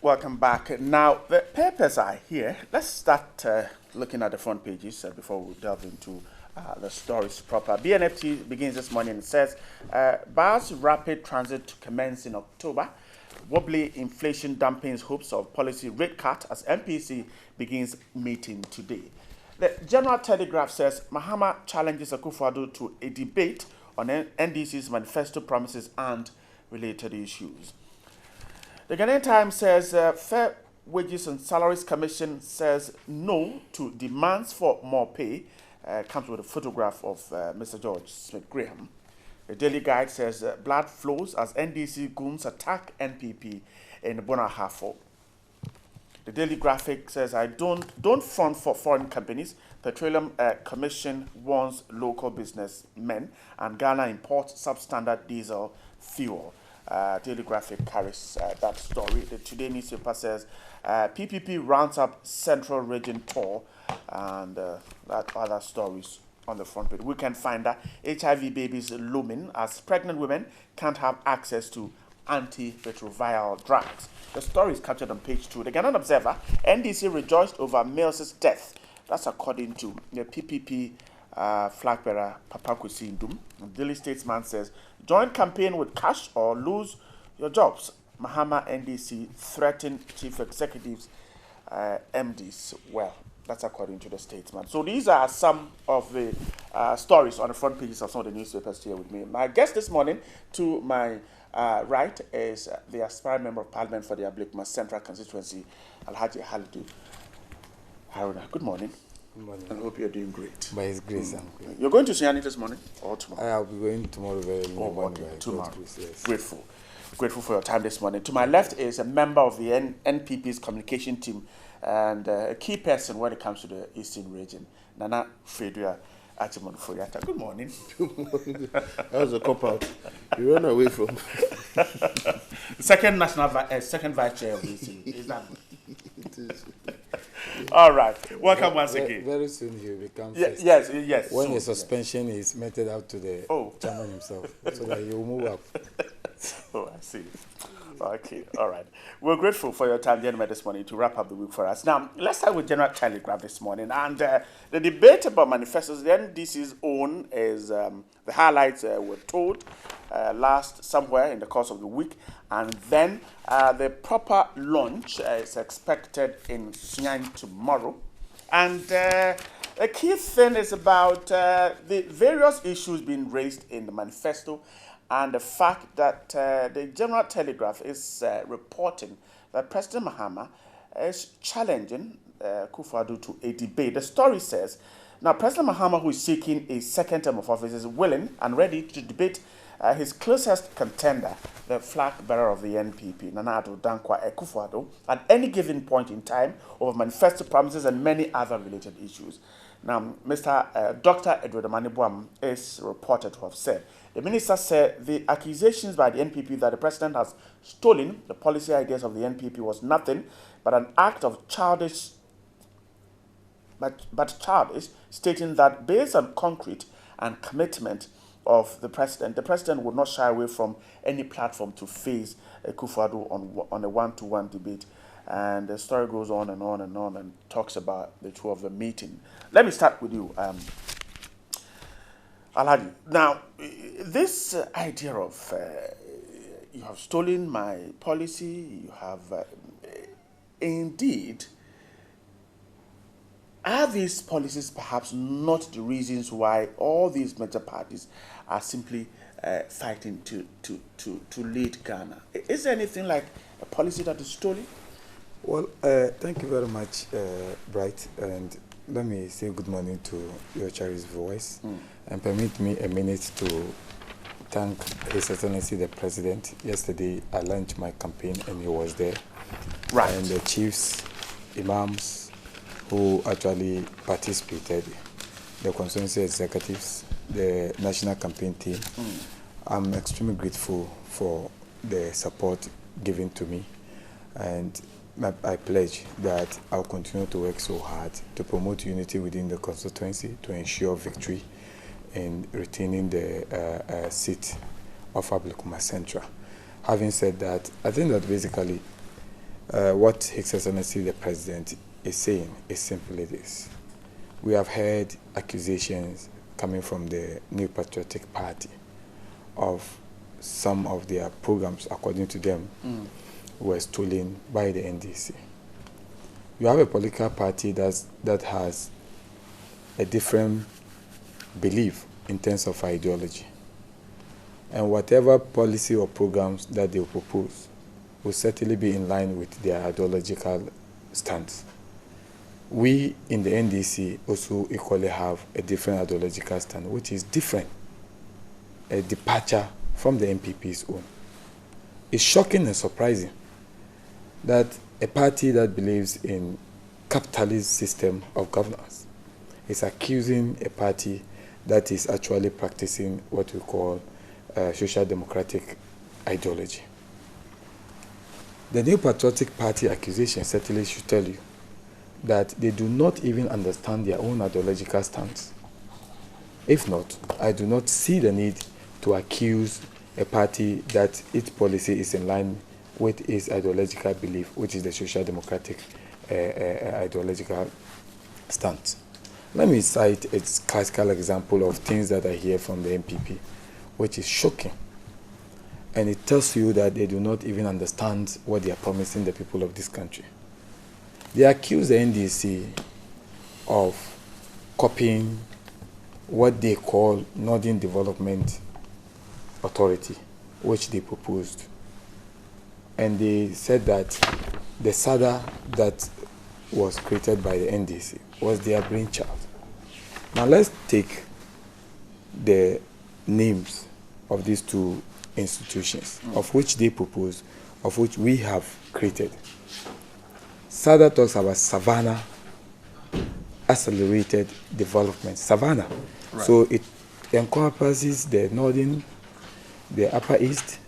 Welcome back. Now, the papers are here. Let's start looking at the front pages before we delve into the stories proper. BNFT begins this morning and says, bars rapid transit to commence in October. Wobbly inflation dampens hopes of policy rate cut as MPC begins meeting today. The General Telegraph says Mahama challenges Akufo-Addo to a debate on NDC's manifesto promises and related issues. The Ghanaian Times says Fair Wages and Salaries Commission says no to demands for more pay. Comes with a photograph of Mr. George Smith Graham. The Daily Guide says blood flows as NDC goons attack NPP in Bonahafo. The Daily Graphic says I don't front for foreign companies. Petroleum Commission warns local businessmen, and Ghana imports substandard diesel fuel. Daily Graphic carries that story. The Today newspaper says PPP rounds up Central Region tour, and that other stories on the front page. We can find that HIV babies looming as pregnant women can't have access to antiretroviral drugs. The story is captured on page 2. The Ghanaian Observer, NDC rejoiced over Mills' death. That's according to the PPP flag bearer Papa Kwesi Ndum. The Daily Statesman says, joint campaign with cash or lose your jobs. Mahama NDC threaten chief executives, MDs. Well, that's according to the Statesman. So these are some of the stories on the front pages of some of the newspapers here with me. My guest this morning to my right is the aspiring Member of Parliament for the Ablekuma Central Constituency, Alhaji Halidu Haruna. Good morning. Good morning. I hope you're doing great. By His grace, I'm great. You're going to Siani this morning or tomorrow? I'll be going tomorrow very early morning. Okay. Tomorrow. Yes. Grateful for your time this morning. To my left is a member of the NPP's communication team and a key person when it comes to the Eastern region, Nana Fredua Achimon Foyata. Good morning. Good morning. That was a cop-out. You run away from. Second vice chair of the Eastern. Is that good? All right. Welcome once again. Very soon he will become yes. When soon, the suspension is meted out to the chairman himself, so that he will move up. Oh, I see. Okay, all right. We're grateful for your time, gentlemen, this morning to wrap up the week for us. Now, let's start with General Telegraph this morning. And the debate about manifestos, the NDC's own is the highlights were told last somewhere in the course of the week. And then the proper launch is expected in Sian tomorrow. And the key thing is about the various issues being raised in the manifesto, and the fact that the General Telegraph is reporting that President Mahama is challenging Akufo-Addo to a debate. The story says, now President Mahama, who is seeking a second term of office, is willing and ready to debate his closest contender, the flag bearer of the NPP, Nana Addo Dankwa Akufo-Addo, at any given point in time over manifesto promises and many other related issues. Now, Mr. Dr. Edward Amanibuam is reported to have said, the minister said the accusations by the NPP that the president has stolen the policy ideas of the NPP was nothing but an act of childish, stating that based on concrete and commitment of the president would not shy away from any platform to face Akufo-Addo on a one-to-one debate. And the story goes on and on and on and talks about the two of them meeting. Let me start with you, Alhaji. Now, this idea of you have stolen my policy, you have indeed, are these policies perhaps not the reasons why all these major parties are simply fighting to lead Ghana? Is there anything like a policy that is stolen? Well, thank you very much, Bright, and let me say good morning to your cherished voice, and permit me a minute to thank His Excellency the President. Yesterday, I launched my campaign, and he was there. Right. And the chiefs, imams, who actually participated, the constituency executives, the national campaign team. I'm extremely grateful for the support given to me, and I pledge that I'll continue to work so hard to promote unity within the constituency to ensure victory in retaining the seat of Ablekuma Central. Having said that, I think that basically what His Excellency the President is saying is simply this. We have heard accusations coming from the New Patriotic Party of some of their programs, according to them, were stolen by the NDC. You have a political party that has a different belief in terms of ideology. And whatever policy or programs that they will propose will certainly be in line with their ideological stance. We in the NDC also equally have a different ideological stand, which is different, a departure from the NPP's own. It's shocking and surprising that a party that believes in capitalist system of governance is accusing a party that is actually practicing what we call social democratic ideology. The New Patriotic Party accusation certainly should tell you that they do not even understand their own ideological stance. If not, I do not see the need to accuse a party that its policy is in line with its ideological belief, which is the social democratic ideological stance. Let me cite a classical example of things that I hear from the NPP, which is shocking. And it tells you that they do not even understand what they are promising the people of this country. They accuse the NDC of copying what they call Northern Development Authority, which they proposed. And they said that the SADA that was created by the NDC was their brainchild. Now let's take the names of these two institutions, of which they propose, of which we have created. SADA talks about Savannah Accelerated Development. Savannah. Right. So it encompasses the northern, the upper east,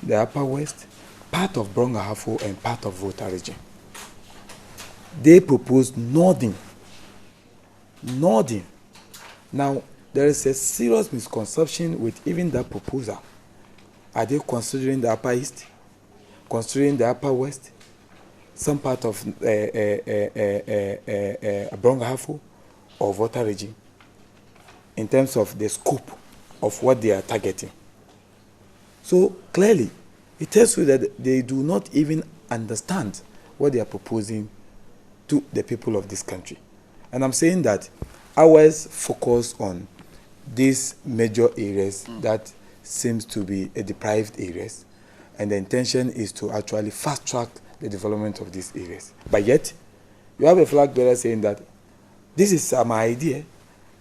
the upper west, part of Brong-Ahafo and part of Volta region. They proposed northern. Northern. Now, there is a serious misconception with even that proposal. Are they considering the upper east? Considering the upper west? Some part of Brong-Ahafo or Volta region? In terms of the scope of what they are targeting. So clearly, it tells you that they do not even understand what they are proposing to the people of this country. And I'm saying that ours focus on these major areas that seems to be a deprived areas, and the intention is to actually fast track the development of these areas. But yet, you have a flag bearer saying that this is my idea,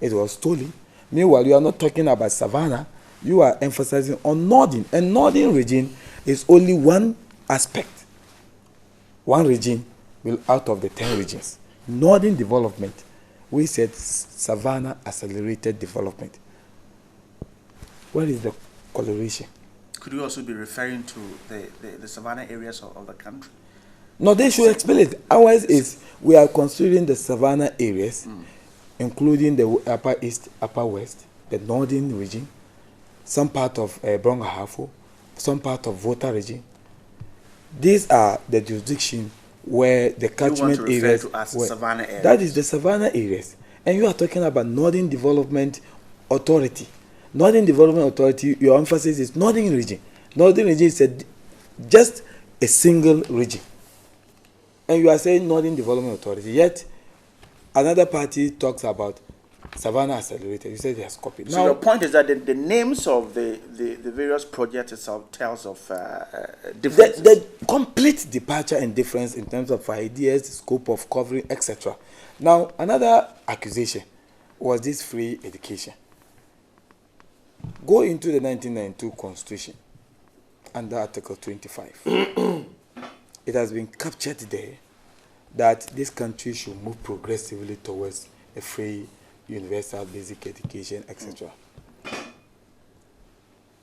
it was stolen. Meanwhile, you are not talking about Savannah, you are emphasizing on northern, and northern region is only one aspect. One region will out of the 10 regions. Northern development, we said Savannah Accelerated Development. What is the coloration? Could you also be referring to the Savannah areas of the country? No, they should explain it. Ours is, we are considering the Savannah areas, including the upper east, upper west, the northern region, some part of Brong-Ahafo, some part of Volta region. These are the jurisdiction where the catchment areas. To as Savannah areas. That is the Savannah areas. And you are talking about Northern Development Authority. Northern Development Authority, your emphasis is Northern region. Northern region is just a single region. And you are saying Northern Development Authority, yet another party talks about Savannah Accelerated. You said it has copied. So now, your point is that the names of the various projects itself tells of differences. The complete departure and difference in terms of ideas, scope of covering, etc. Now, another accusation was this free education. Go into the 1992 Constitution under Article 25. It has been captured there that this country should move progressively towards a free, universal basic education, etc.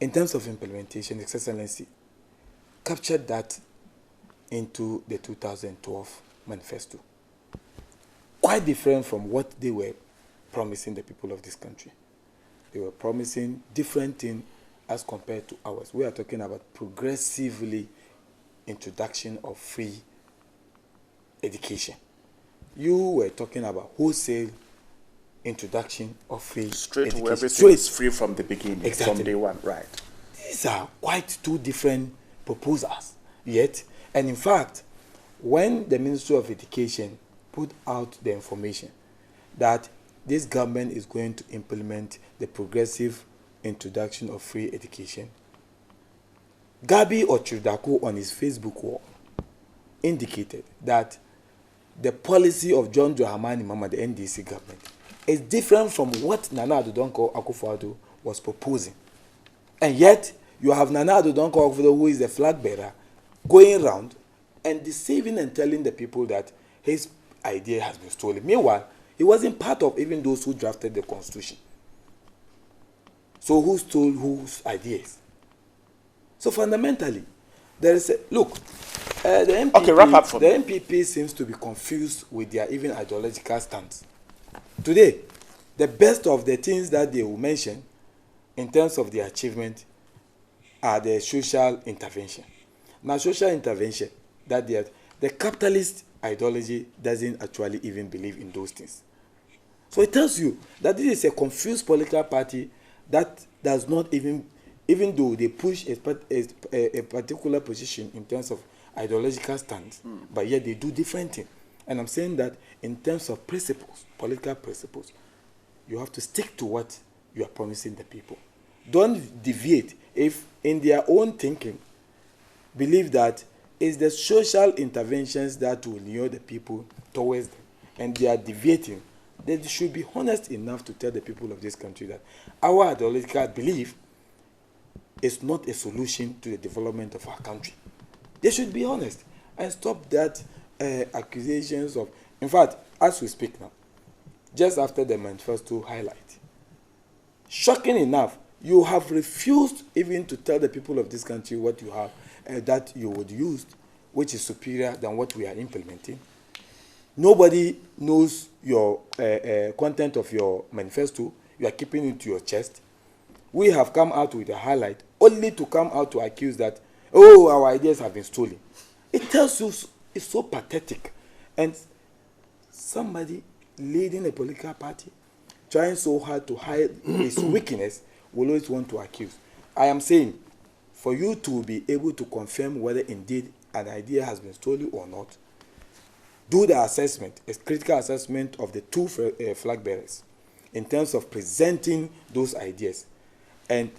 In terms of implementation, His Excellency captured that into the 2012 manifesto. Quite different from what they were promising the people of this country. They were promising different things as compared to ours. We are talking about progressively introduction of free education. You were talking about wholesale introduction of free Straight education. away, everything is free from the beginning, Exactly. from day one, right? These are quite two different proposals, yet. And in fact, when the Ministry of Education put out the information that this government is going to implement the progressive introduction of free education, Gabi Ochudako on his Facebook wall indicated that the policy of John Dramani Mahama, the NDC government, is different from what Nana Addo Dankwa Akufo-Addo was proposing. And yet, you have Nana Addo Dankwa Akufo-Addo, who is the flag bearer, going around and deceiving and telling the people that his idea has been stolen. Meanwhile, he wasn't part of even those who drafted the constitution. So who stole whose ideas? So fundamentally, there is a look. The MPP, Okay, wrap up for the me. MPP seems to be confused with their even ideological stance. Today, the best of the things that they will mention in terms of their achievement are the social intervention. Now, social intervention, that the capitalist ideology doesn't actually even believe in those things. So it tells you that this is a confused political party that does not even though they push a particular position in terms of ideological stance, but yet they do different things. And I'm saying that in terms of principles, political principles, you have to stick to what you are promising the people. Don't deviate. If in their own thinking, believe that it's the social interventions that will lure the people towards them, and they are deviating, they should be honest enough to tell the people of this country that our ideological belief is not a solution to the development of our country. They should be honest and stop that accusations of. In fact, as we speak now, just after the manifesto highlight, shocking enough, you have refused even to tell the people of this country what you have that you would use, which is superior than what we are implementing. Nobody knows your content of your manifesto. You are keeping it to your chest. We have come out with a highlight only to come out to accuse that, oh, our ideas have been stolen. It tells you it's so pathetic. And somebody leading a political party, trying so hard to hide his weakness, will always want to accuse. I am saying, for you to be able to confirm whether indeed an idea has been stolen or not, do the assessment, a critical assessment of the two flag bearers in terms of presenting those ideas and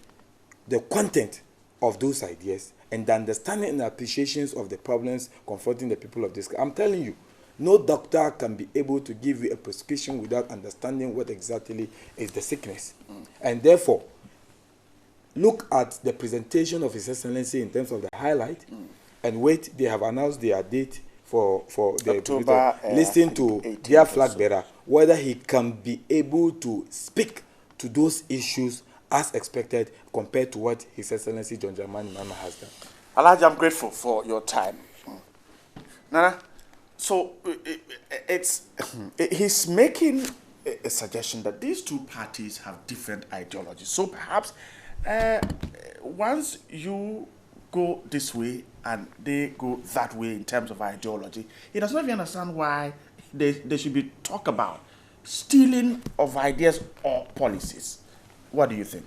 the content of those ideas and the understanding and appreciations of the problems confronting the people of this country. I'm telling you, no doctor can be able to give you a prescription without understanding what exactly is the sickness. And therefore, look at the presentation of His Excellency in terms of the highlight and wait, they have announced their date for the October, listen to 18th their or flag so. bearer, whether he can be able to speak to those issues as expected compared to what His Excellency John Dramani Mahama has done. Alhaji, I'm grateful for your time. Nana, so he's making a suggestion that these two parties have different ideologies. So perhaps once you go this way and they go that way in terms of ideology, he does not even understand why they should be talk about stealing of ideas or policies. What do you think?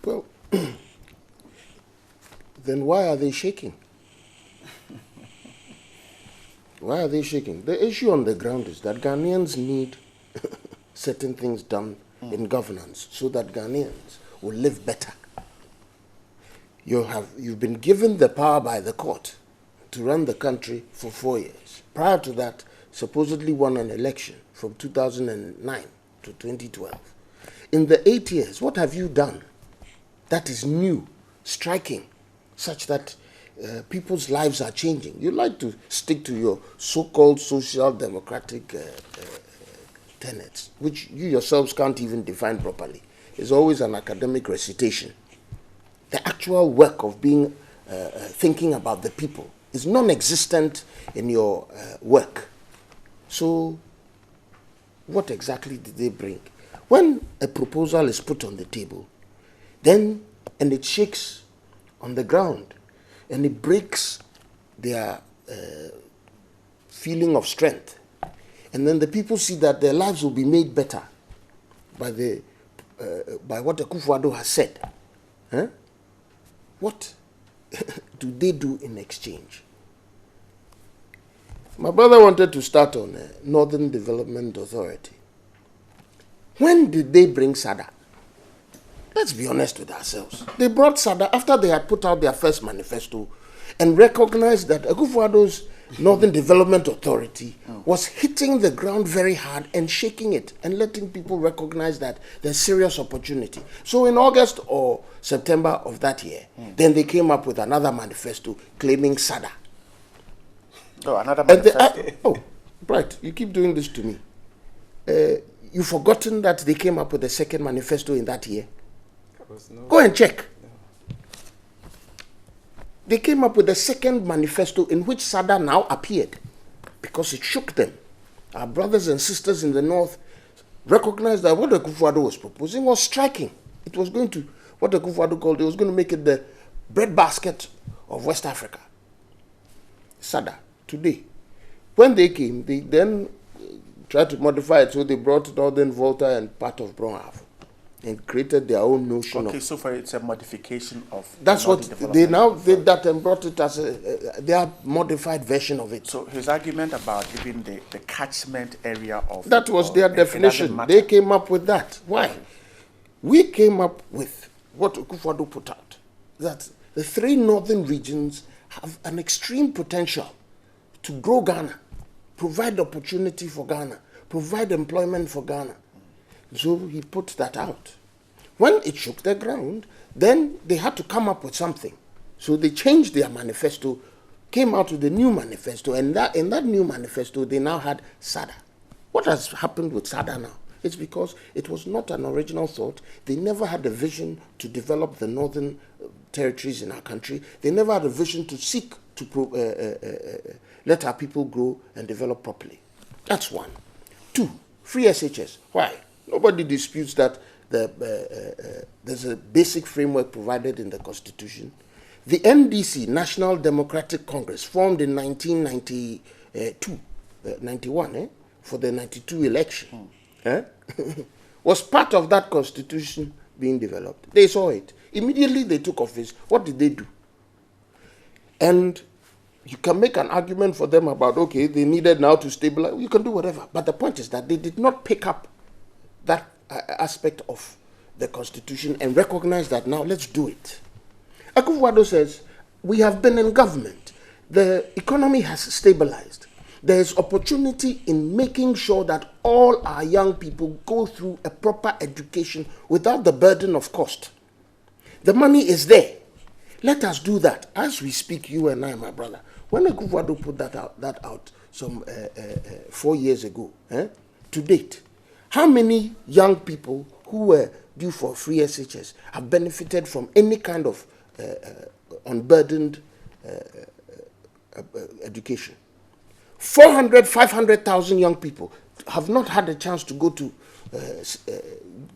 Well, then why are they shaking? Why are they shaking? The issue on the ground is that Ghanaians need certain things done in governance so that Ghanaians will live better. You've been given the power by the court to run the country for 4 years. Prior to that, supposedly won an election from 2009 to 2012. In the 8 years, what have you done that is new, striking, such that people's lives are changing? You like to stick to your so-called social democratic tenets, which you yourselves can't even define properly. It's always an academic recitation. The actual work of being thinking about the people is non-existent in your work. So, what exactly did they bring? When a proposal is put on the table, and it shakes on the ground, and it breaks their feeling of strength, and then the people see that their lives will be made better by what Akufo-Addo has said, what do they do in exchange? My brother wanted to start on Northern Development Authority. When did they bring SADA? Let's be honest with ourselves. They brought SADA after they had put out their first manifesto and recognized that Akufo-Addo's Northern Development Authority was hitting the ground very hard and shaking it and letting people recognize that there's serious opportunity. So in August or September of that year, then they came up with another manifesto claiming SADA. Oh, another manifesto. Right. You keep doing this to me. You've forgotten that they came up with a second manifesto in that year? Go and check. They came up with a second manifesto in which SADA now appeared because it shook them. Our brothers and sisters in the north recognized that what Akufo-Addo was proposing was striking. It was going to, what Akufo-Addo called, it was going to make it the breadbasket of West Africa. SADA, today. When they came, they then tried to modify it, so they brought Northern Volta and part of Bronhav and created their own notion of... Okay, so far it's a modification of... That's what they now did that and brought it as their modified version of it. So his argument about even the catchment area of... That was their definition. They came up with that. Why? We came up with what Akufo-Addo put out, that the three northern regions have an extreme potential to grow Ghana, provide opportunity for Ghana, provide employment for Ghana. So he put that out. When it shook the ground, then they had to come up with something. So they changed their manifesto, came out with a new manifesto, and in that new manifesto, they now had SADA. What has happened with SADA now? It's because it was not an original thought. They never had a vision to develop the northern territories in our country. They never had a vision to seek to let our people grow and develop properly. That's one. Two, free SHS. Why? Nobody disputes that there's a basic framework provided in the Constitution. The NDC, National Democratic Congress, formed in 91, for the 92 election, was part of that Constitution being developed. They saw it. Immediately they took office. What did they do? And you can make an argument for them about, okay, they needed now to stabilize. You can do whatever. But the point is that they did not pick up that aspect of the Constitution and recognize that now let's do it. Akufo-Addo says, we have been in government. The economy has stabilized. There is opportunity in making sure that all our young people go through a proper education without the burden of cost. The money is there. Let us do that. As we speak, you and I, my brother, when Akufo-Addo put that out some 4 years ago, to date, how many young people who were due for free SHS have benefited from any kind of unburdened education? 500,000 young people have not had a chance to go to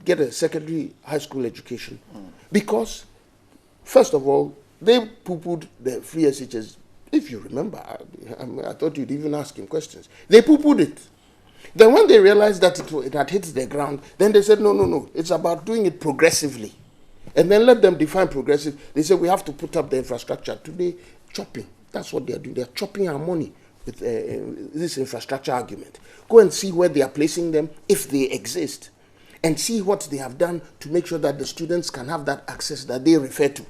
get a secondary high school education because, first of all, they poo-pooed the free SHS. If you remember, I thought you'd even ask him questions. They poo-pooed it. Then when they realized that it had hit the ground, then they said, no, it's about doing it progressively. And then let them define progressive. They said, we have to put up the infrastructure. Today, chopping. That's what they're doing. They're chopping our money with this infrastructure argument. Go and see where they are placing them, if they exist, and see what they have done to make sure that the students can have that access that they refer to.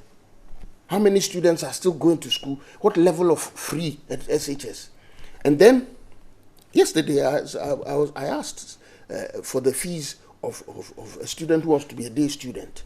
How many students are still going to school? What level of free at SHS? And then, yesterday, I asked for the fees of a student who wants to be a day student.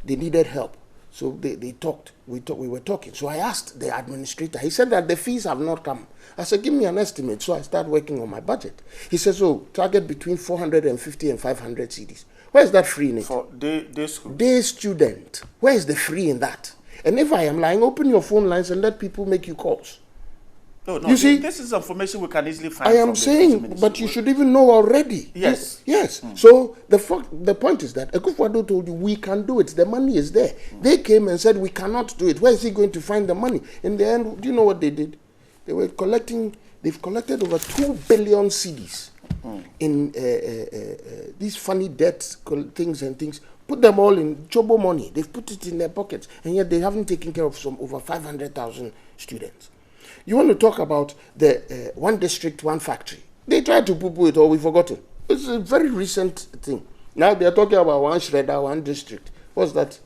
They needed help. So they talked. We were talking. So I asked the administrator. He said that the fees have not come. I said, give me an estimate. So I started working on my budget. He says, target between 450 and 500 CDs. Where is that free in it? For day school? Day student. Where is the free in that? And if I am lying, open your phone lines and let people make you calls. No, you see, this is information we can easily find. I am saying, but you should even know already. Yes. Yes. So the point is that Akufo-Addo told you we can do it. The money is there. They came and said we cannot do it. Where is he going to find the money? In the end, do you know what they did? They were collecting they've collected over 2 billion cedis in these funny debt things and things. Put them all in Chobo money. They've put it in their pockets, and yet they haven't taken care of some over 500,000 students. You want to talk about the one district, one factory. They tried to poo-poo it, or we've forgotten. It's a very recent thing. Now they're talking about one shredder, one district. What's that?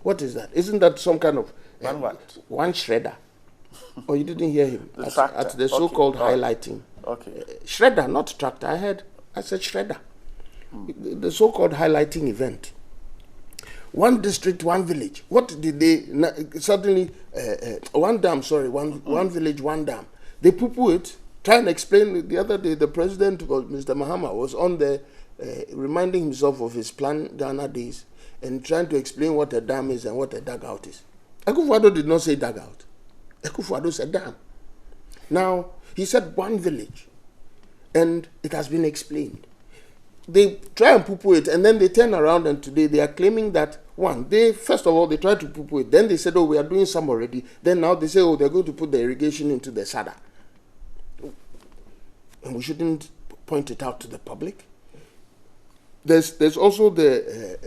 What is that? Isn't that some kind of... one what? One shredder. Oh, you didn't hear him? At the so-called highlighting. Okay. Shredder, not tractor. I said shredder. The so-called highlighting event. One district, one village. What did they suddenly? One dam, sorry, one village, one dam. They poo-poo it. Try and explain. The other day, the president, Mr. Mahama, was on there reminding himself of his Plan Ghana days and trying to explain what a dam is and what a dugout is. Akufo-Addo did not say dugout. Akufo-Addo said dam. Now, he said one village, and it has been explained. They try and poo-poo it, and then they turn around, and today they are claiming that, one, first of all, they tried to poo-poo it. Then they said, oh, we are doing some already. Then now they say, oh, they're going to put the irrigation into the SADA. And we shouldn't point it out to the public. There's also the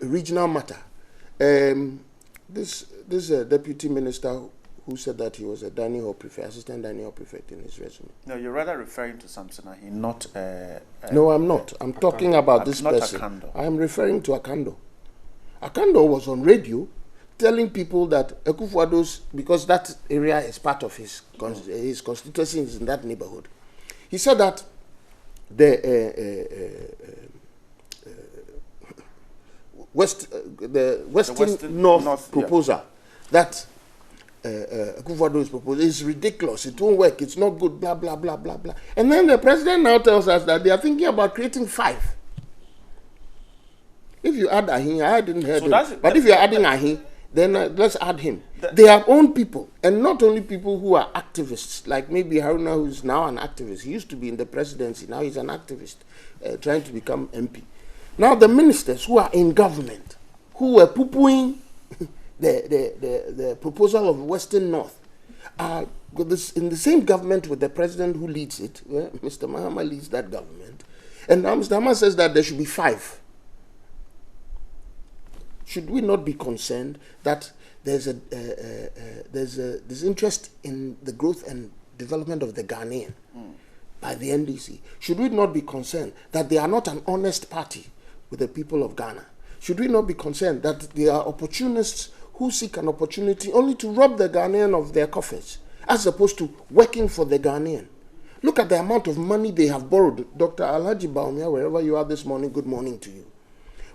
regional matter. This deputy minister who said that he was a Dining Hall Prefect, assistant Dining Hall Prefect in his resume. No, you're rather referring to Samson Ahi, not... no, I'm not. I'm talking about this not person. Akando. I'm referring to Akando. Akando was on radio telling people that Akufo-Addo's, because that area is part of his constituency is in that neighborhood. He said that the Western North proposal that Akufo-Addo is proposing is ridiculous. It won't work. It's not good. Blah blah blah blah blah. And then the president now tells us that they are thinking about creating 5. If you add Ahi, I didn't hear him. But if you're adding Ahi, then let's add him. They are own people, and not only people who are activists, like maybe Haruna, who is now an activist. He used to be in the presidency. Now he's an activist, trying to become MP. Now the ministers who are in government, who were poo-pooing the proposal of Western North, are in the same government with the president who leads it. Mr. Mahama leads that government. And now Mr. Mahama says that there should be 5. Should we not be concerned that there's interest in the growth and development of the Ghanaian by the NDC? Should we not be concerned that they are not an honest party with the people of Ghana? Should we not be concerned that they are opportunists who seek an opportunity only to rob the Ghanaian of their coffers, as opposed to working for the Ghanaian? Look at the amount of money they have borrowed. Dr. Alhaji Baumia, wherever you are this morning, good morning to you,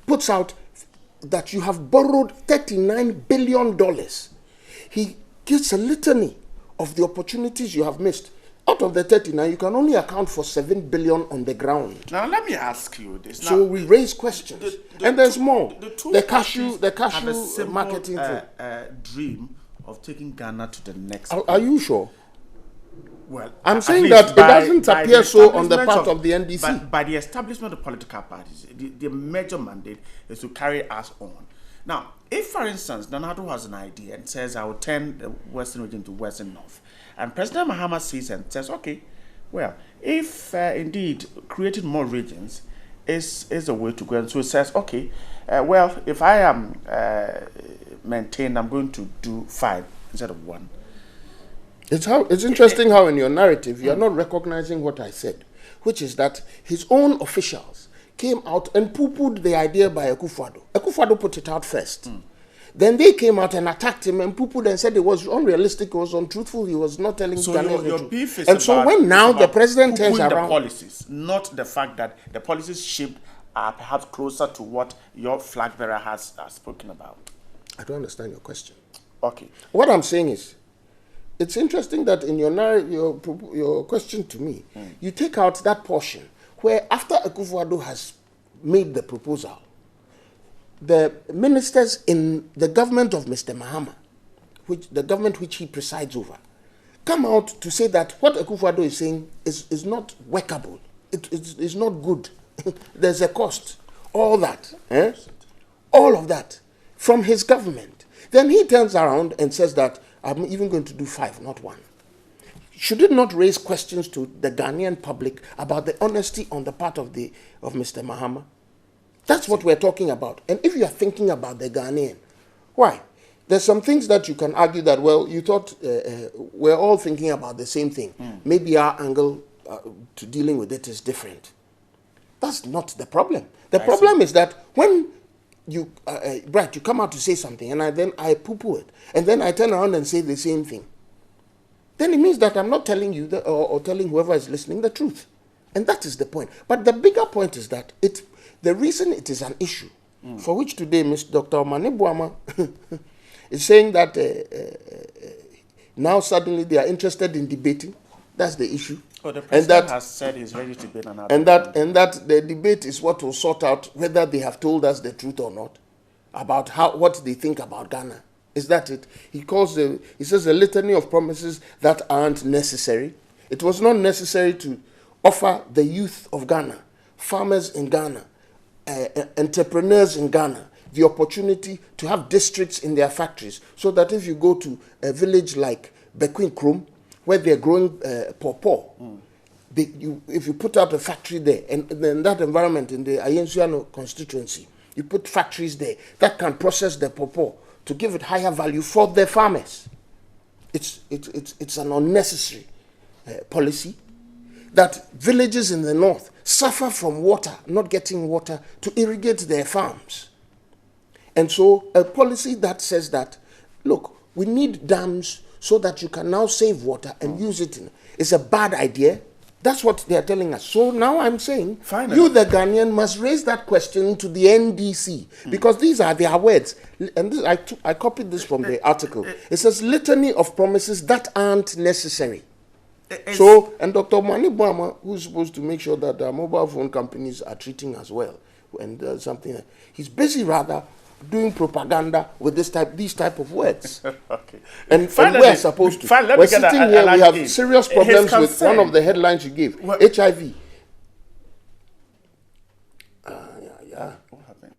puts out that you have borrowed $39 billion. He gives a litany of the opportunities you have missed. Out of the 39, you can only account for 7 billion on the ground. Now let me ask you this. So now, we raise questions, and there's more. The cashew have a simple, marketing thing. Dream of taking Ghana to the next. Are you sure? Well, I'm saying that it doesn't appear so on the part of the NDC. By the establishment of political parties, the major mandate is to carry us on. Now, if, for instance, Nana-Addo has an idea and says, I will turn the Western region to Western North, and President Mahama sees and says, okay, well, if indeed creating more regions is the way to go, and so it says, okay, well, if I am maintained, I'm going to do 5 instead of 1. It's interesting how in your narrative you are not recognizing what I said, which is that his own officials came out and poo-pooed the idea by Akufo-Addo. Akufo-Addo put it out first. Then they came out and attacked him and poo-pooed and said it was unrealistic, it was untruthful, he was not telling Ghanaians your beef is and so when now the president turns around, the policies, not the fact that the policies shaped are perhaps closer to what your flag bearer has spoken about. I don't understand your question. Okay. What I'm saying is, it's interesting that in your question to me, you take out that portion where after Akufo-Addo has made the proposal, the ministers in the government of Mr. Mahama, the government which he presides over, come out to say that what Akufo-Addo is saying is not workable. It's not good. There's a cost. All that. All of that from his government. Then he turns around and says that I'm even going to do 5, not 1. should it not raise questions to the Ghanaian public about the honesty on the part of Mr. Mahama? That's what we're talking about. And if you are thinking about the Ghanaian, why? There's some things that you can argue that, well, you thought we're all thinking about the same thing. Maybe our angle to dealing with it is different. That's not the problem. The problem is that when you, Brad, you come out to say something and then I poo-poo it, and then I turn around and say the same thing, then it means that I'm not telling you or telling whoever is listening the truth. And that is the point. But the bigger point is that the reason it is an issue, for which today Dr. Omane Boama is saying that now suddenly they are interested in debating. That's the issue. Oh, the president has said he's ready to debate another. And that the debate is what will sort out whether they have told us the truth or not about what they think about Ghana. Is that it? He says a litany of promises that aren't necessary. It was not necessary to offer the youth of Ghana, farmers in Ghana, entrepreneurs in Ghana, the opportunity to have districts in their factories, so that if you go to a village like Bekwin Krom, where they're growing pawpaw, if you put out a factory there, and in that environment in the Ayensuano constituency, you put factories there that can process the pawpaw to give it higher value for the farmers. It's an unnecessary policy that villages in the north suffer from water, not getting water to irrigate their farms. And so a policy that says that, look, we need dams so that you can now save water and use it is a bad idea. That's what they are telling us. So now I'm saying, finally, you, the Ghanaian, must raise that question to the NDC, because these are their words. And this, I copied this from the article. It says, litany of promises that aren't necessary. So, and Dr. Omane Boama, who's supposed to make sure that the mobile phone companies are treating us well, and something, he's busy rather doing propaganda with these type of words. Okay. And we're supposed to. We're sitting here, we have serious problems with one of the headlines you gave, HIV. Yeah. What happened?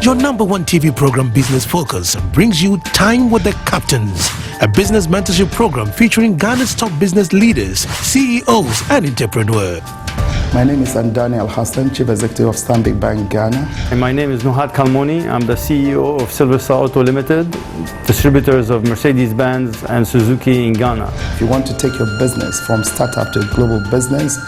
Your number one TV program, Business Focus, brings you Time with the Captains, a business mentorship program featuring Ghana's top business leaders, CEOs, and entrepreneurs. My name is Daniel Hassan, Chief Executive of Stanbic Bank Ghana. And my name is Nuhat Kalmoni. I'm the CEO of Silverstar Auto Limited, distributors of Mercedes-Benz and Suzuki in Ghana. If you want to take your business from startup to global business,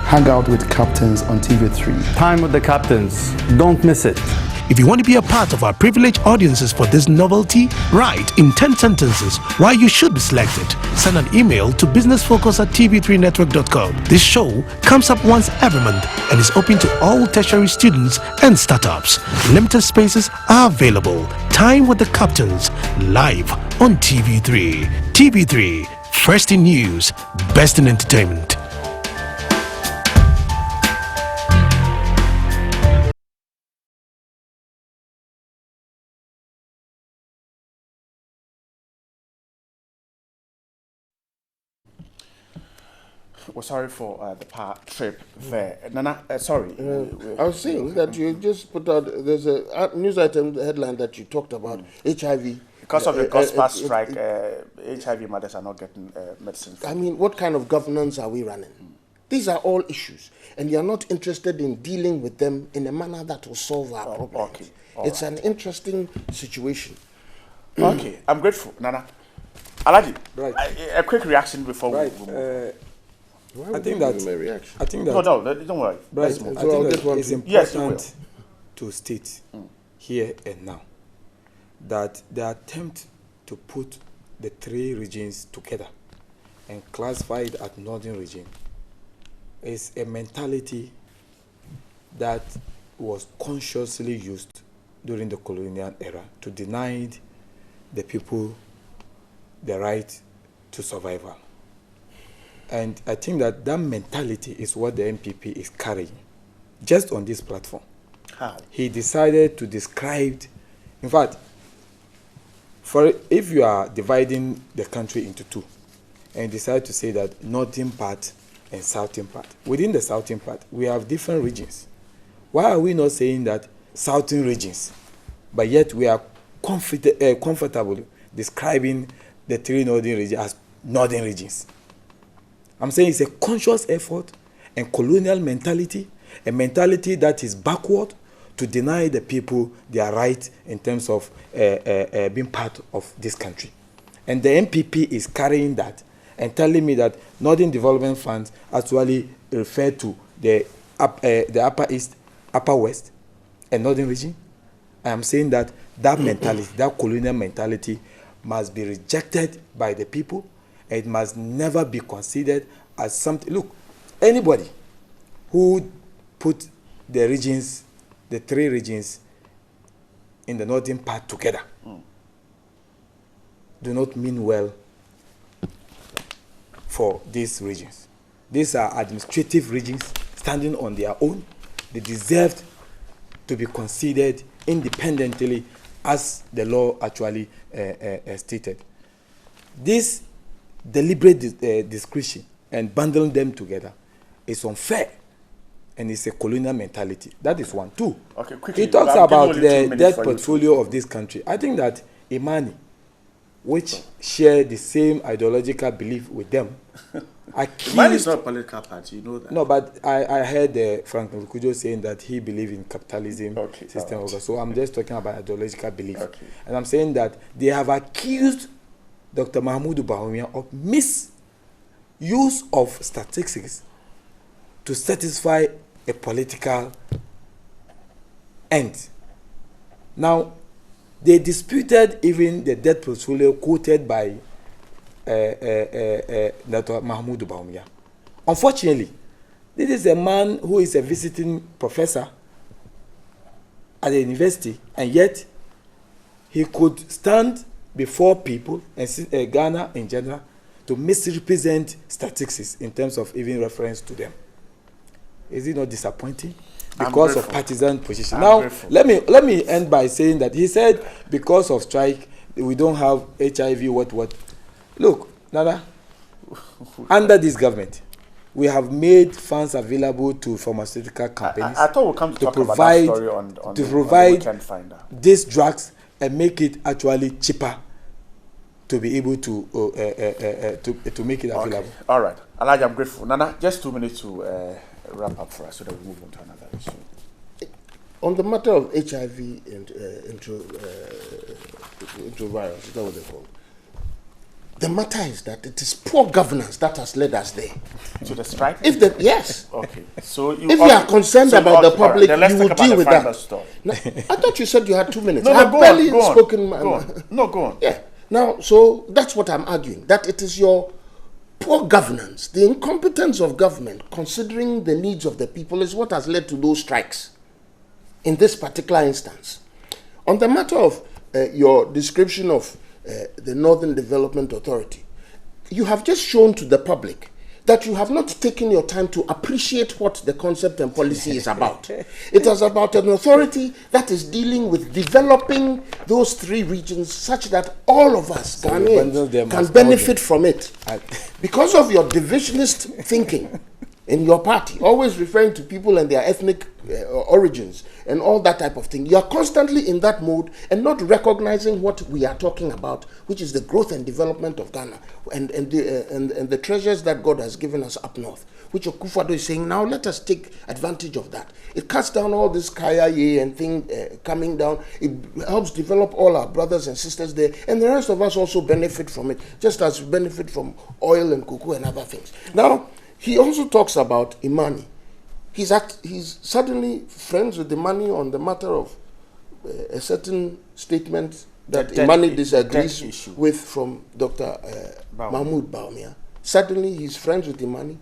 hang out with Captains on TV3. Time with the Captains. Don't miss it. If you want to be a part of our privileged audiences for this novelty, write in 10 sentences why you should be selected. Send an email to businessfocus@tv3network.com. This show comes up once every month and is open to all tertiary students and startups. Limited spaces are available. Time with the Captains, live on TV3. TV3, first in news, best in entertainment. We're sorry for the power trip there. Nana, sorry. I was saying that you just put out, there's a news item headline that you talked about, HIV. Because of the gospel strike, HIV mothers are not getting medicine. I mean, what kind of governance are we running? These are all issues, and you're not interested in dealing with them in a manner that will solve our problems. Okay. It's an interesting situation. Okay, I'm grateful, Nana. Alaji, Right. A quick reaction before we move. I think that my reaction. I think that No, don't worry. right. Let's move. I think that it's Yes, you important to state here and now that the attempt to put the three regions together and classify it as northern region is a mentality that was consciously used during the colonial era to deny the people the right to survival. And I think that mentality is what the MPP is carrying, just on this platform. How? He decided to describe, in fact, if you are dividing the country into two, and decide to say that northern part and southern part. Within the southern part, we have different regions. Why are we not saying that southern regions, but yet we are comfortable describing the three northern regions as northern regions? I'm saying it's a conscious effort and colonial mentality, a mentality that is backward to deny the people their right in terms of being part of this country. And the MPP is carrying that and telling me that Northern Development Funds actually refer to the Upper East, Upper West, and Northern region. I am saying that that mentality, that colonial mentality, must be rejected by the people. It must never be considered as something. Look, anybody who put the regions, the three regions in the northern part together, do not mean well for these regions. These are administrative regions standing on their own. They deserve to be considered independently as the law actually stated. This deliberate discretion and bundling them together is unfair, and it's a colonial mentality. That is one. Two, okay, quickly, he talks about the debt portfolio of this country. I think that Imani, which share the same ideological belief with them, Mine is not a political party, you know that. No, but I heard Frank Nkujo saying that he believes in capitalism system. Right. So I'm just talking about ideological belief. Okay. And I'm saying that they have accused Dr. Mahmoud Bawumia of misuse of statistics to satisfy a political end. Now, they disputed even the debt portfolio quoted by Dr. Mahmoud Bawumia. Unfortunately, this is a man who is a visiting professor at the university, and yet he could stand before people and Ghana in general to misrepresent statistics in terms of even reference to them. Is it not disappointing? Because of partisan position. Now, let me end by saying that he said because of strike we don't have HIV. What? Look, Nana, under this government, we have made funds available to pharmaceutical companies. I thought we'll come to talk about that story on provide these drugs and make it actually cheaper to be able to make it available. Okay. All right, Elijah, I'm grateful. Nana, just 2 minutes to wrap up for us so that we move on to another issue. On the matter of HIV and introvirus, is that what they call it? The matter is that it is poor governance that has led us there. To the strike? Yes. Okay. So if you are concerned about the public, you will deal with that. Now, I thought you said you had 2 minutes. I've barely spoken. Go on. Yeah. Now, so that's what I'm arguing. That it is your poor governance, the incompetence of government, considering the needs of the people, is what has led to those strikes in this particular instance. On the matter of your description of the Northern Development Authority, you have just shown to the public that you have not taken your time to appreciate what the concept and policy is about. It is about an authority that is dealing with developing those three regions such that all of us Ghanaians can benefit from it. Because of your divisionist thinking in your party, always referring to people and their ethnic origins and all that type of thing, you are constantly in that mode and not recognizing what we are talking about, which is the growth and development of Ghana and the treasures that God has given us up north, which Akufo-Addo is saying, now let us take advantage of that. It cuts down all this Kaya and thing coming down. It helps develop all our brothers and sisters there, and the rest of us also benefit from it, just as we benefit from oil and cocoa and other things. Now, he also talks about Imani. He's suddenly friends with Imani on the matter of a certain statement that Imani disagrees with from Dr. Mahmoud Bawumia. Suddenly he's friends with Imani.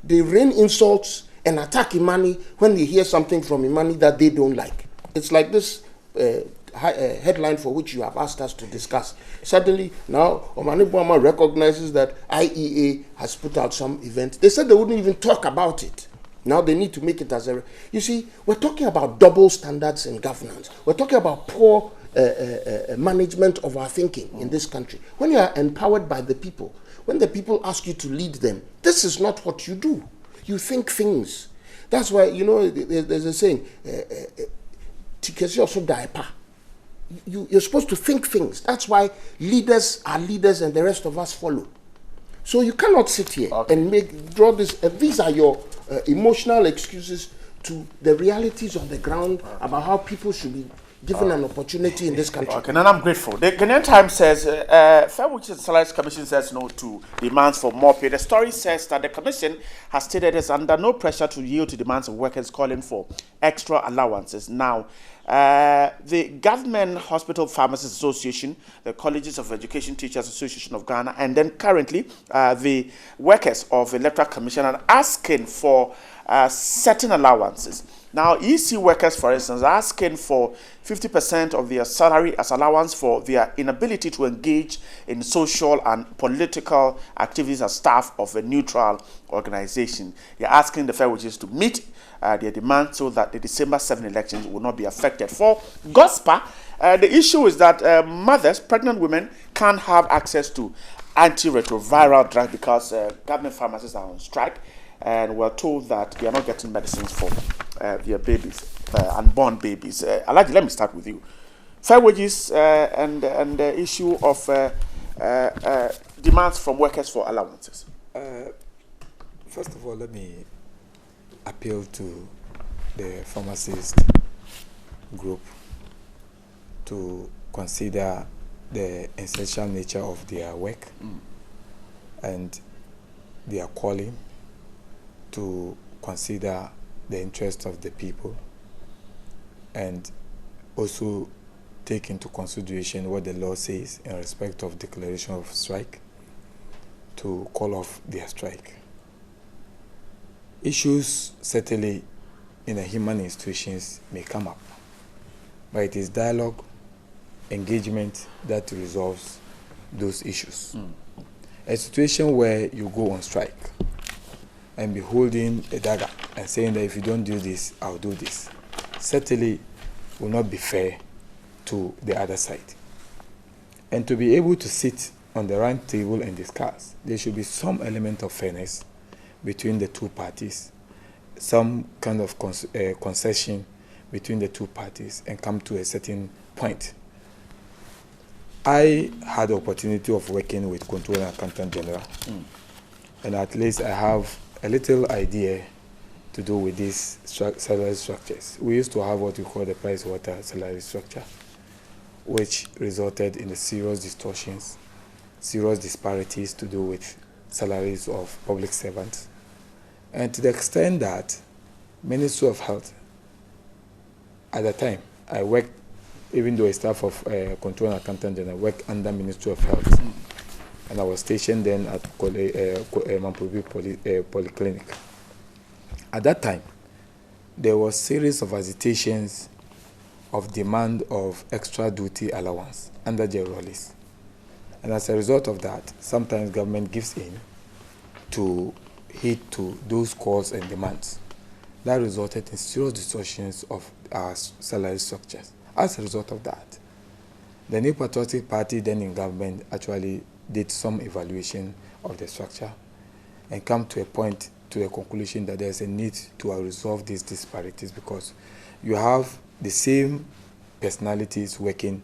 They rain insults and attack Imani when they hear something from Imani that they don't like. It's like this headline for which you have asked us to discuss. Suddenly, now, Omani Bawumia recognizes that IEA has put out some event. They said they wouldn't even talk about it. Now they need to make it as a... You see, we're talking about double standards in governance. We're talking about poor management of our thinking in this country. When you are empowered by the people, when the people ask you to lead them, this is not what you do. You think things. That's why, you know, there's a saying, you're supposed to think things. That's why leaders are leaders and the rest of us follow. So you cannot sit here and draw this. These are your emotional excuses to the realities on the ground about how people should be given an opportunity in this country. Okay, and I'm grateful. The Ghanaian Times says, Fair Wages and Salaries Commission says no to demands for more pay. The story says that the commission has stated it's under no pressure to yield to demands of workers calling for extra allowances. Now, the Government Hospital Pharmacists Association, the Colleges of Education Teachers Association of Ghana, and then currently the workers of the Electoral Commission are asking for certain allowances. Now, EC workers, for instance, are asking for 50% of their salary as allowance for their inability to engage in social and political activities as staff of a neutral organization. They're asking the Fair Wages to meet their demand so that the December 7 elections will not be affected. For GOSPA, the issue is that mothers, pregnant women, can't have access to antiretroviral drugs because government pharmacists are on strike, and we're told that they are not getting medicines for their babies, unborn babies. Alaji, let me start with you. Fair wages and the issue of demands from workers for allowances. First of all, let me appeal to the pharmacist group to consider the essential nature of their work and their calling, to consider the interests of the people, and also take into consideration what the law says in respect of declaration of strike, to call off their strike. Issues certainly in the human institutions may come up, but it is dialogue, engagement that resolves those issues. A situation where you go on strike and be holding a dagger and saying that if you don't do this, I'll do this, certainly will not be fair to the other side. And to be able to sit on the round table and discuss, there should be some element of fairness between the two parties, some kind of concession between the two parties, and come to a certain point. I had the opportunity of working with Controller and Accountant General, and at least I have a little idea to do with these salary structures. We used to have what we call the price water salary structure, which resulted in the serious distortions, serious disparities to do with salaries of public servants. And to the extent that Ministry of Health, at the time, I worked, even though a staff of Control and Accountant General, worked under Ministry of Health. And I was stationed then at Mampubi Polyclinic. At that time, there was a series of agitations of demand of extra duty allowance under generalists. And as a result of that, sometimes government gives in to heed to those calls and demands. That resulted in serious distortions of our salary structures. As a result of that, the New Patriotic Party then in government actually did some evaluation of the structure and come to a point, to a conclusion that there's a need to resolve these disparities, because you have the same personalities working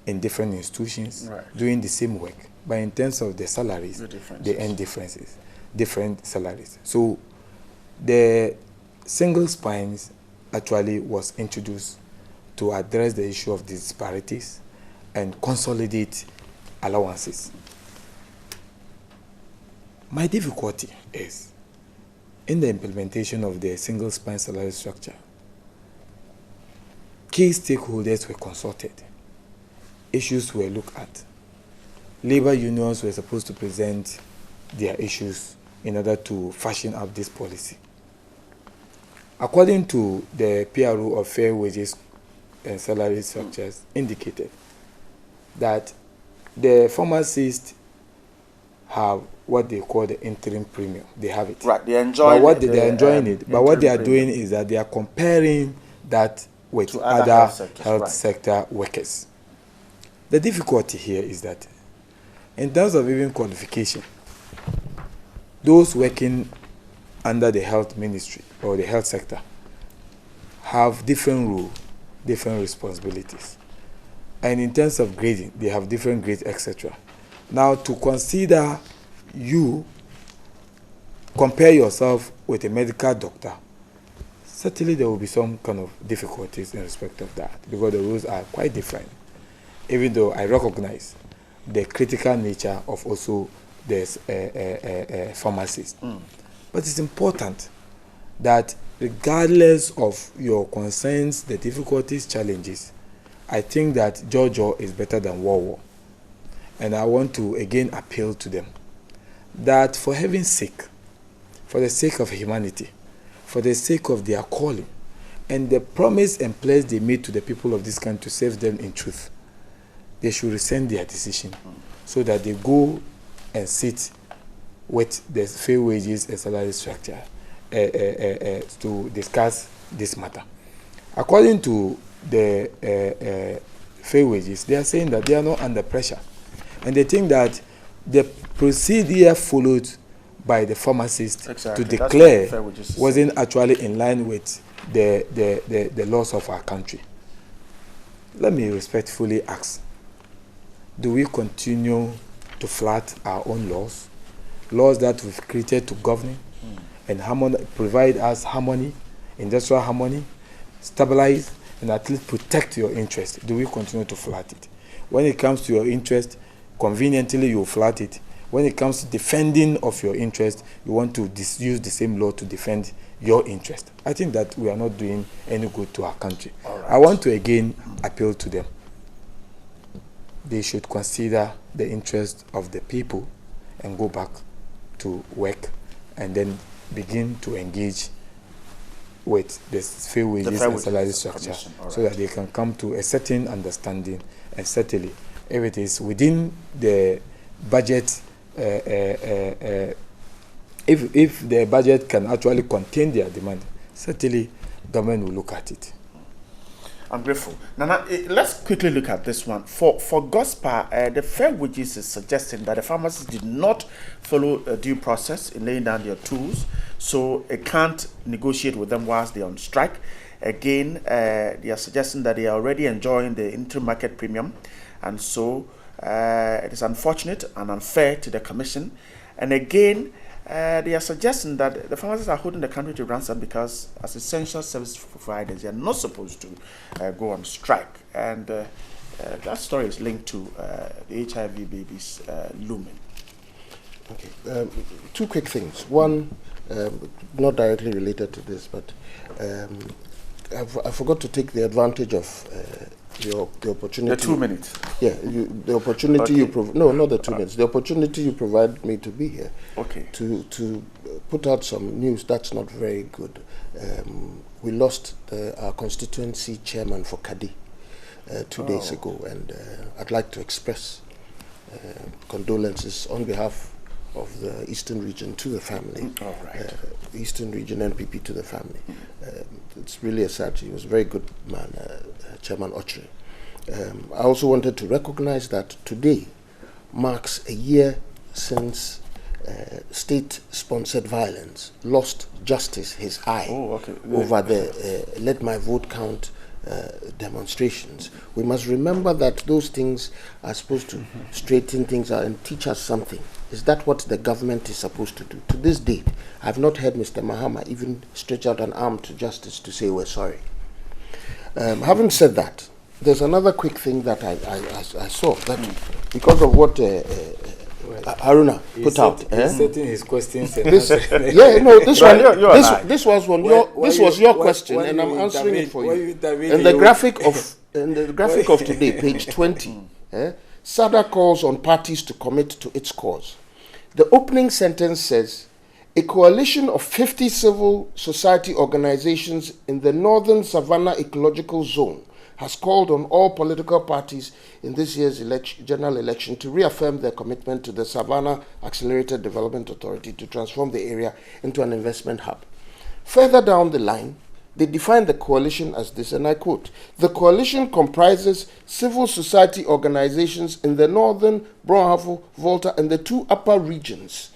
in different institutions, doing the same work, but in terms of the salaries, they earn differences, different salaries. So the single spines actually was introduced to address the issue of disparities and consolidate allowances. My difficulty is in the implementation of the single spine salary structure. Key stakeholders were consulted. Issues were looked at. Labor unions were supposed to present their issues in order to fashion up this policy. According to the PRO of Fair Wages and Salary Structures, indicated that the pharmacists have what they call the interim premium. They have it. Right, they're enjoying it. They're enjoying it. But what they are doing is that they are comparing that with other health sector workers. The difficulty here is that in terms of even qualification, those working under the health ministry or the health sector have different roles, different responsibilities. And in terms of grading, they have different grades, etc. Now, to consider you compare yourself with a medical doctor, certainly there will be some kind of difficulties in respect of that, because the rules are quite different, even though I recognize the critical nature of also the pharmacist. But it's important that regardless of your concerns, the difficulties, challenges, I think that Jojo is better than War. And I want to again appeal to them that for heaven's sake, for the sake of humanity, for the sake of their calling, and the promise and pledge they made to the people of this country to serve them in truth, they should rescind their decision so that they go and sit with the fair wages and salary structure to discuss this matter. According to the fair wages, they are saying that they are not under pressure. And they think that the procedure followed by the pharmacist to declare wasn't actually in line with the laws of our country. Let me respectfully ask, do we continue to flat our own laws that we've created to govern and provide us harmony, industrial harmony, stabilize, and at least protect your interest? Do we continue to flat it? When it comes to your interest, conveniently you flat it. When it comes to defending of your interest, you want to use the same law to defend your interest. I think that we are not doing any good to our country. Right. I want to again appeal to them. They should consider the interest of the people and go back to work and then begin to engage with the fair wages and salary structure so that they can come to a certain understanding. And certainly, if it is within the budget, if the budget can actually contain their demand, certainly government will look at it. I'm grateful. Nana, let's quickly look at this one. For GOSPA, the fair wages is suggesting that the pharmacists did not follow a due process in laying down their tools, so it can't negotiate with them whilst they're on strike. Again, they are suggesting that they are already enjoying the interim market premium, and so it is unfortunate and unfair to the commission. And again, they are suggesting that the pharmacists are holding the country to ransom because, as essential service providers, they are not supposed to go on strike. And that story is linked to the HIV babies looming. Okay, two quick things. One, not directly related to this, but I forgot to take the advantage of the opportunity. The 2 minutes. Yeah, the opportunity you provide. No, not the 2 minutes. The opportunity you provide me to be here. Okay. To put out some news that's not very good. We lost our constituency chairman for Kadi 2 days ago, and I'd like to express condolences on behalf of the Eastern Region to the family. All right. Eastern Region NPP to the family. It's really a sad. He was a very good man, Chairman Ochre. I also wanted to recognize that today marks a year since state-sponsored violence lost justice his eye over the Let My Vote Count demonstrations. We must remember that those things are supposed to straighten things out and teach us something. Is that what the government is supposed to do? To this date, I have not heard Mr. Mahama even stretch out an arm to justice to say we're sorry. Having said that, there's another quick thing that I saw, that because of what Haruna put out. He's setting his questions. This was your question, and I'm answering it for you. In the graphic of today, page 20, SADA calls on parties to commit to its cause. The opening sentence says, a coalition of 50 civil society organizations in the Northern Savannah Ecological Zone has called on all political parties in this year's general election to reaffirm their commitment to the Savannah Accelerated Development Authority to transform the area into an investment hub. Further down the line, they define the coalition as this, and I quote, the coalition comprises civil society organizations in the Northern, Brong Ahafo, Volta, and the two upper regions.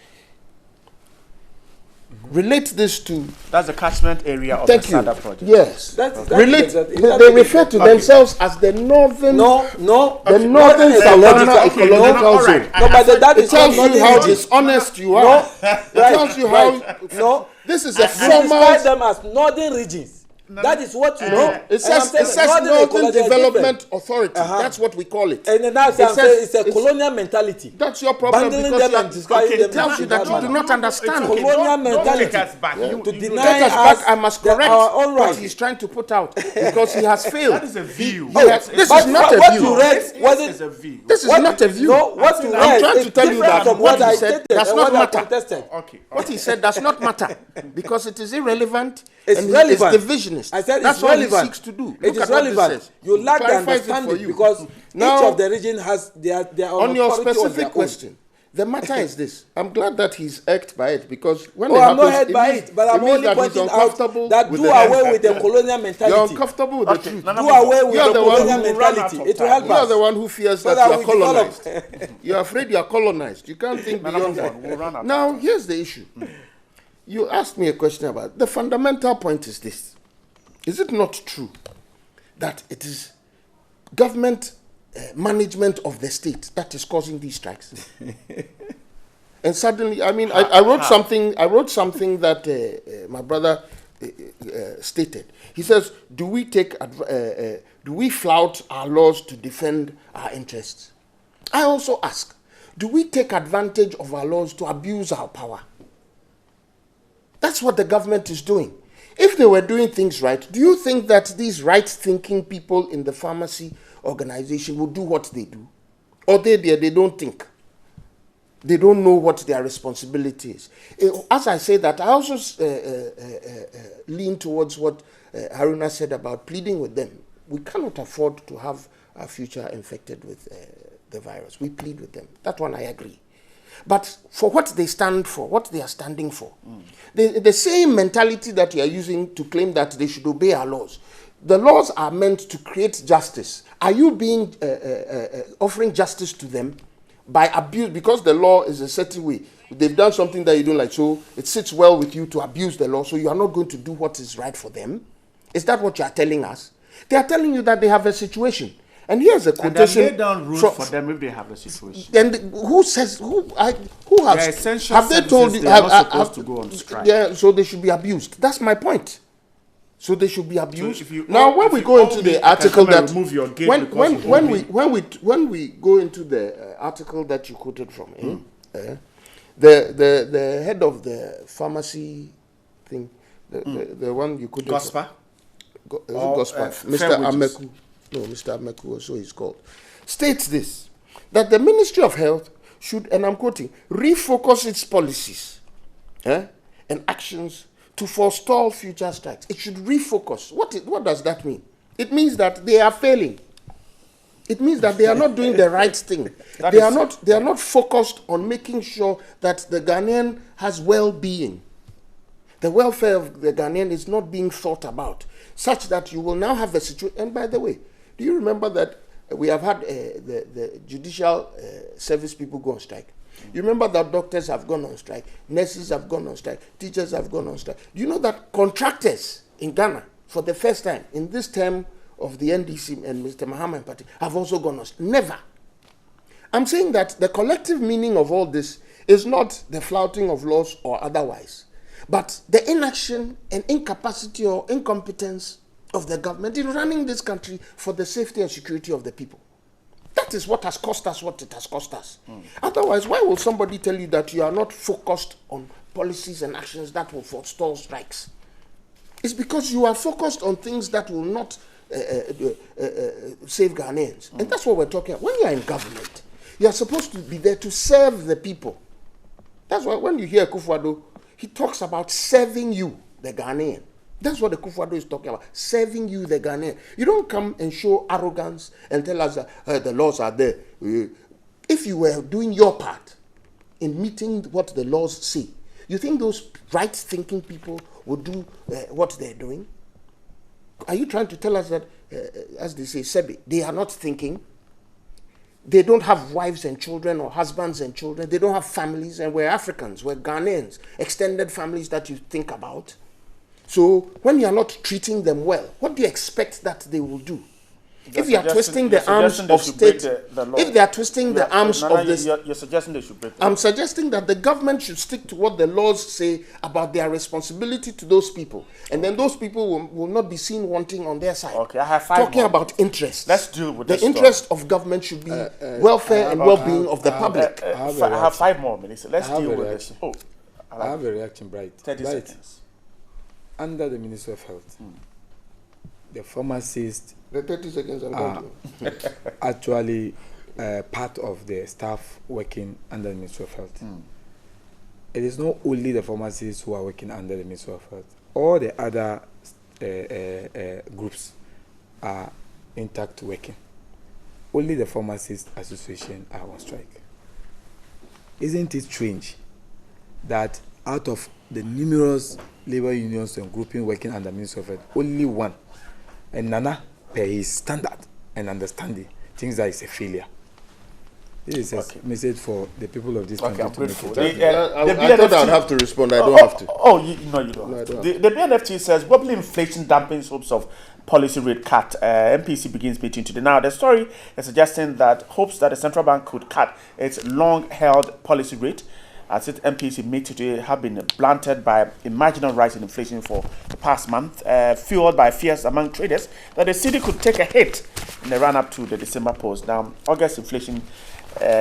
relate this to... That's the catchment area of Thank the you. SADA project. Yes. Relate. exactly They refer to themselves as the Northern... The Northern Savannah Ecological Zone. No, but that It is tells not you how dishonest you are. It tells you how... No. This is a You formal... describe them as northern regions. That is what you know. It says Northern Development Authority. That's what we call it. And then that's it's a colonial mentality. That's your problem Bundling because them and describing them it tells you that you do not understand. Colonial mentality. Take us back. To deny Take us back, I must correct our own what rights. he's trying to put out because he has failed. That is a view. This is not a what view. you read was It's it? a view. This is not a view. No, what you I'm read trying is to tell you different that from what what I he said stated does and not what I matter. contested. Okay. What he said does not matter because it is irrelevant It's and relevant. it's divisionist. I said That's it's what relevant. he seeks to do. It Look is at what this relevant. says. You lack the Clarifies it for understanding you. because Now, each of the region has their on your authority of their specific own. question, the matter is this. I'm glad that he's irked by it because when Oh, it I'm happens, not hurt by it, but I'm means only that he's pointing out uncomfortable that with do the away truth. with the colonial mentality. You're uncomfortable with the truth. Do away with You're the the one colonial who ran mentality. out of It will time. help You're us. the one who fears So that that you are we develop. colonized. You're afraid you are colonized. You can't think beyond that. We'll run out. Now, here's the issue. You asked me a question about the fundamental point is this. Is it not true that it is government management of the state that is causing these strikes? And suddenly, I mean, I wrote something. I wrote something that my brother stated. He says, "Do we flout our laws to defend our interests?" I also ask, do we take advantage of our laws to abuse our power? That's what the government is doing. If they were doing things right, do you think that these right-thinking people in the pharmacy organization will do what they do? Or they don't think? They don't know what their responsibility is. As I say that, I also lean towards what Haruna said about pleading with them. We cannot afford to have our future infected with the virus. We plead with them. That one I agree. But for what they stand for, what they are standing for, the same mentality that you are using to claim that they should obey our laws, the laws are meant to create justice. Are you being offering justice to them by abuse? Because the law is a certain way. They've done something that you don't like, so it sits well with you to abuse the law, so you are not going to do what is right for them. Is that what you are telling us? They are telling you that they have a situation. And here's a quotation. And they lay down rules for them if they have a situation. And who says who has? They're essential Have they told you? services, they are not supposed to go on strike. Yeah, so they should be abused. That's my point. So they should be abused. So if you now, all- when if we you go all into meet, the you can article come and that remove your gate when because you when we go into the article that you quoted from, the head of the pharmacy thing, the one you quoted, Gospa? Gospa, Fair Mr. Wages. Ameku, no, Mr. Ameku, or so he's called, states this, that the Ministry of Health should, and I'm quoting, refocus its policies and actions to forestall future strikes. It should refocus. What does that mean? It means that they are failing. It means that they are not doing the right thing. They are not focused on making sure that the Ghanaian has well-being. The welfare of the Ghanaian is not being thought about, such that you will now have a situation. And by the way, do you remember that we have had the judicial service people go on strike? You remember that doctors have gone on strike, nurses have gone on strike, teachers have gone on strike. Do you know that contractors in Ghana, for the first time in this term of the NDC and Mr. Mahama Party, have also gone on strike? Never. I'm saying that the collective meaning of all this is not the flouting of laws or otherwise, but the inaction and incapacity or incompetence of the government in running this country for the safety and security of the people. That is what has cost us what it has cost us. Otherwise, why will somebody tell you that you are not focused on policies and actions that will forestall strikes? It's because you are focused on things that will not save Ghanaians. And that's what we're talking about. When you are in government, you are supposed to be there to serve the people. That's why when you hear Akufo-Addo, he talks about serving you, the Ghanaian. That's what the Akufo-Addo is talking about, serving you, the Ghanaian. You don't come and show arrogance and tell us that the laws are there. If you were doing your part in meeting what the laws say, you think those right-thinking people would do what they're doing? Are you trying to tell us that, as they say, Sebi, they are not thinking? They don't have wives and children or husbands and children. They don't have families, and we're Africans, we're Ghanaians, extended families that you think about. So when you are not treating them well, what do you expect that they will do? If you are twisting the arms of state, if they are twisting the arms of this, you're suggesting they should break the I'm suggesting that the government should stick to what the laws say about their responsibility to those people, and then those people will not be seen wanting on their side. Okay, I have 5 Talking more. about interests. Let's deal with the this interest of government should be welfare and well-being of the public. I have 5 more minutes. Let's deal with this. Oh, I have a reaction, Bright. 30 seconds. Under the Ministry of Health, the pharmacists The 30 seconds are actually part of the staff working under the Ministry of Health. It is not only the pharmacists who are working under the Ministry of Health. All the other groups are intact working. Only the Pharmacists Association are on strike. Isn't it strange that out of the numerous labor unions and grouping working under the Ministry of Health, only one, and Nana, per his standard and understanding, thinks that it's a failure? This is a message for the people of this country. I'm grateful. I thought I'd have to respond. I don't have to. No, you don't. No, The BNFT says wobbly inflation dampens hopes of policy rate cut. MPC begins meeting today. Now, the story is suggesting that hopes that the central bank could cut its long-held policy rate as its MPC meet today have been blunted by a marginal rise in inflation for the past month, fueled by fears among traders that the city could take a hit in the run-up to the December pause. Now, August inflation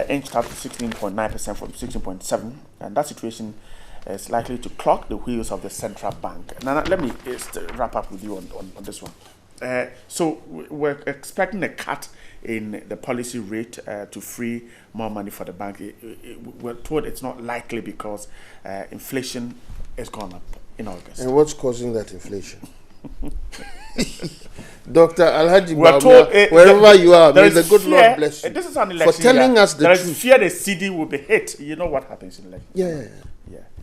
inched up to 16.9% from 16.7%, and that situation is likely to clog the wheels of the central bank. Now, let me wrap up with you on this one. So we're expecting a cut in the policy rate to free more money for the bank. We're told it's not likely because inflation has gone up in August. And what's causing that inflation? Dr. Alhaji We're told, wherever you are, may the good fear, Lord bless you this is an election for telling us the there truth. is fear the CD will be hit. You know what happens in election. Yeah.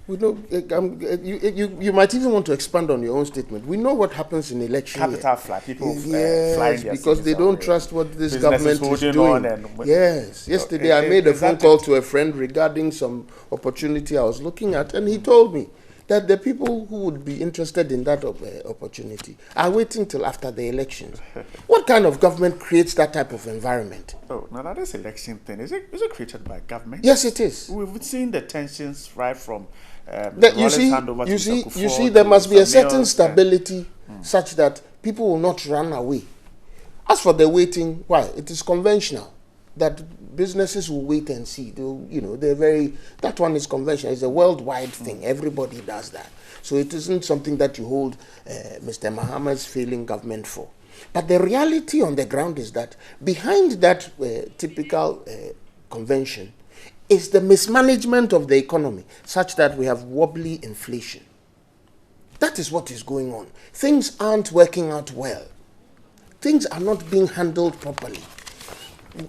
We know. You might even want to expand on your own statement. We know what happens in election. Capital flight, people flying yes, their because they don't trust what this government is doing. On Yes. Yesterday I made a phone call to a friend regarding some opportunity I was looking at, and he told me that the people who would be interested in that opportunity are waiting till after the elections. What kind of government creates that type of environment? Oh, now this election thing, is it created by government? Yes, it is. We've seen the tensions right from you see, there must be a certain stability such that people will not run away. As for the waiting, why? It is conventional that businesses will wait and see. That one is conventional. It's a worldwide thing. Everybody does that. So it isn't something that you hold Mr. Mohammed's failing government for. But the reality on the ground is that behind that typical convention is the mismanagement of the economy, such that we have wobbly inflation. That is what is going on. Things aren't working out well. Things are not being handled properly.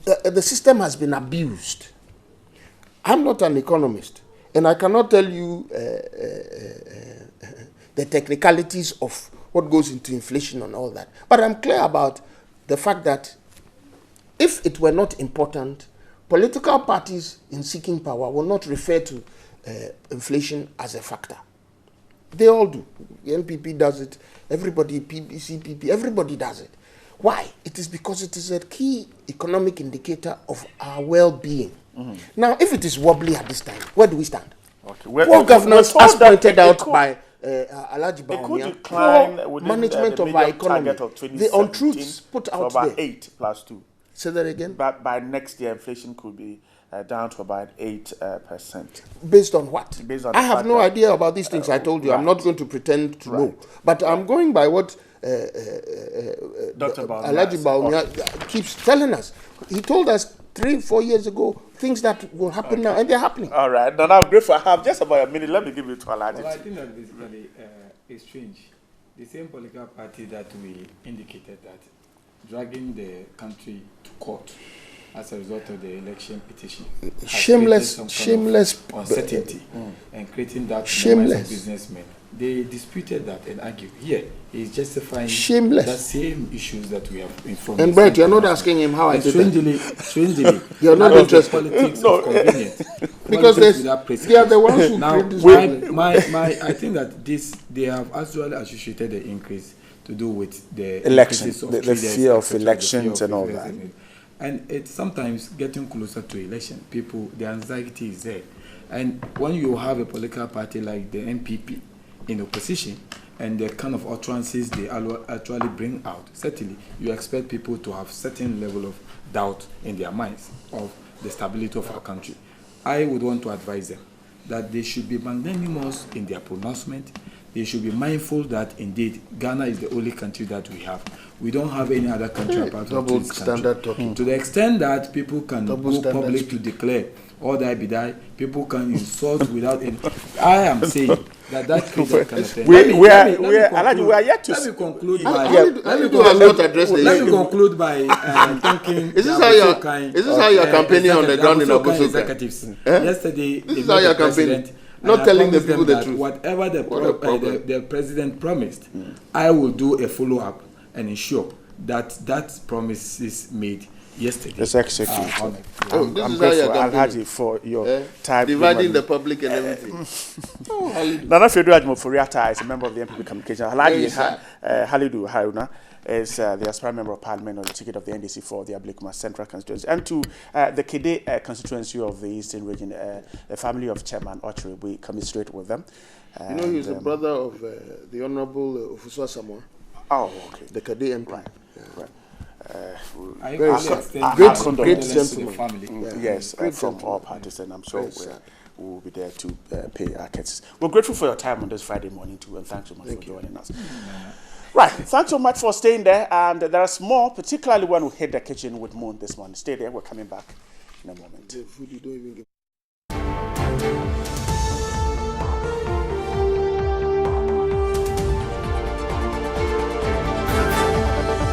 The system has been abused. I'm not an economist, and I cannot tell you the technicalities of what goes into inflation and all that. But I'm clear about the fact that if it were not important, political parties in seeking power will not refer to inflation as a factor. They all do. The NPP does it. Everybody, CPP, everybody does it. Why? It is because it is a key economic indicator of our well-being. Now, if it is wobbly at this time, where do we stand? Okay. Poor governance, as pointed out by Alhaji Baumia, poor management of our economy. The untruths put out about there. 8 plus 2. Say that again? But by next year, inflation could be down to about 8%. Based on what? Based on I have no idea about these things. I told you, I'm not going to pretend to know. But I'm going by what Dr. Alhaji Baumia keeps telling us. He told us 3-4 years ago things that will happen now, and they're happening. All right. Now I'm grateful. I have just about a minute. Let me give it to Alhaji. Well, I think that basically it's strange. The same political party that we indicated that dragging the country to court as a result of the election petition, shameless uncertainty and creating that shameless businessmen. they disputed that and argued. Here, he's justifying Shameless. the same issues that we have informed. And Brett, you're not asking him how I did that. Strangely, You're not interested. Politics of convenience. Because they are the ones who now, create this I think that they have actually associated the increase to do with the elections, of the traders, fear of etc., elections the fear and of all that. And it's sometimes getting closer to election, people, the anxiety is there. And when you have a political party like the NPP in opposition, and the kind of utterances they actually bring out, certainly you expect people to have certain level of doubt in their minds of the stability of our country. I would want to advise them that they should be magnanimous in their pronouncement. They should be mindful that indeed Ghana is the only country that we have. We don't have any other country apart from double this standard country. talking. To the extent that people can Double go standard public speaking. to declare all that be die, people can insult without any. I am saying that creates that kind of thing. We are yet to. Let me conclude by. Halidu has not addressed the Let me issue. conclude by thanking. Is this how you're campaigning on the ground in Abuja? Executives. Yesterday, This is how you're campaigning. Not telling the people the truth. Whatever the president promised, I will do a follow-up and ensure that promise is made yesterday. It's executed. This I'm is how you're grateful, campaigning. Alhaji, for your time. Dividing the public and everything. Nana Fedu Ajmoforiata is a member of the MPP Communication. Alhaji Yes, sir. Halidu Haruna is the aspirant member of parliament on the ticket of the NDC for the Ablikuma Central constituency. And to the Kede constituency of the Eastern region, the family of Chairman Ochre, we commiserate with them. You know, he's the brother of the Honorable Ofuswa Samoa, Oh, okay. the Kade MP. Right. Right. I Very really sad. extend Great- my great condolences to the gentleman. family. Yes, Great from gentleman. all parties, and I'm sure Very sad. we'll be there to pay our courtesies. We're grateful for your time on this Friday morning too, and thanks so much for joining us. Right, thanks so much for staying there, and there's more, particularly when we hit the kitchen with Moon this morning. Stay there, we're coming back in a moment. The food you don't even give.